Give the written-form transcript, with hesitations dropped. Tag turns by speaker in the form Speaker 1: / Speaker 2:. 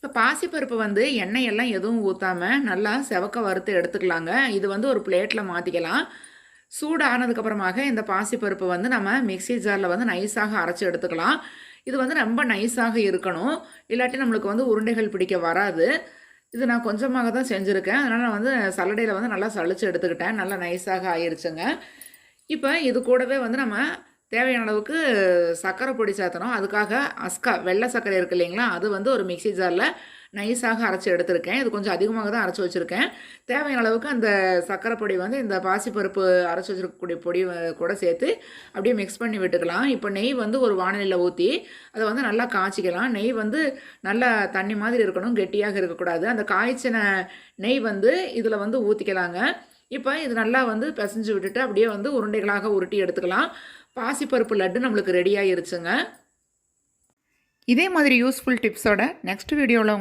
Speaker 1: இப்போ பாசிப்பருப்பு வந்து எண்ணெய் எல்லாம் எதுவும் ஊற்றாம நல்லா செவக்க வறுத்து எடுத்துக்கலாங்க. இது வந்து ஒரு பிளேட்டில் மாற்றிக்கலாம். சூடு ஆனதுக்கப்புறமாக இந்த பாசிப்பருப்பு வந்து நம்ம மிக்ஸி ஜாரில் வந்து நைஸாக அரைச்சி எடுத்துக்கலாம். இது வந்து ரொம்ப நைஸாக இருக்கணும். இல்லாட்டி நம்மளுக்கு வந்து உருண்டைகள் பிடிக்க வராது. இது நான் கொஞ்சமாக தான் செஞ்சுருக்கேன். அதனால் நான் வந்து சல்லடையில் வந்து நல்லா சலிச்சு எடுத்துக்கிட்டேன். நல்லா நைஸாக ஆயிருச்சுங்க. இப்போ இது கூடவே வந்து நம்ம தேவையான அளவுக்கு சர்க்கரை பொடி சேர்த்தணும். அதுக்காக அஸ்கா வெள்ளை சர்க்கரை இருக்குது இல்லைங்களா, அது வந்து ஒரு மிக்ஸி ஜாரில் நைஸாக அரைச்சி எடுத்திருக்கேன். இது கொஞ்சம் அதிகமாக தான் அரைச்சி வச்சுருக்கேன். தேவையான அளவுக்கு அந்த சர்க்கரை பொடி வந்து இந்த பாசிப்பருப்பு அரைச்சி வச்சுருக்கக்கூடிய பொடி கூட சேர்த்து அப்படியே மிக்ஸ் பண்ணி விட்டுக்கலாம். இப்போ நெய் வந்து ஒரு வாணலியில் ஊற்றி அதை வந்து நல்லா காய்ச்சிக்கலாம். நெய் வந்து நல்லா தண்ணி மாதிரி இருக்கணும், கெட்டியாக இருக்கக்கூடாது. அந்த காய்ச்சின நெய் வந்து இதில் வந்து ஊற்றிக்கலாங்க. இப்போ இது நல்லா வந்து பிசைஞ்சு விட்டுட்டு அப்படியே வந்து உருண்டைகளாக உருட்டி எடுத்துக்கலாம். பாசிப்பருப்பு லட்டு நம்மளுக்கு ரெடி ஆயிருச்சுங்க. இதே மாதிரி யூஸ்ஃபுல் டிப்ஸோட நெக்ஸ்ட் வீடியோவில்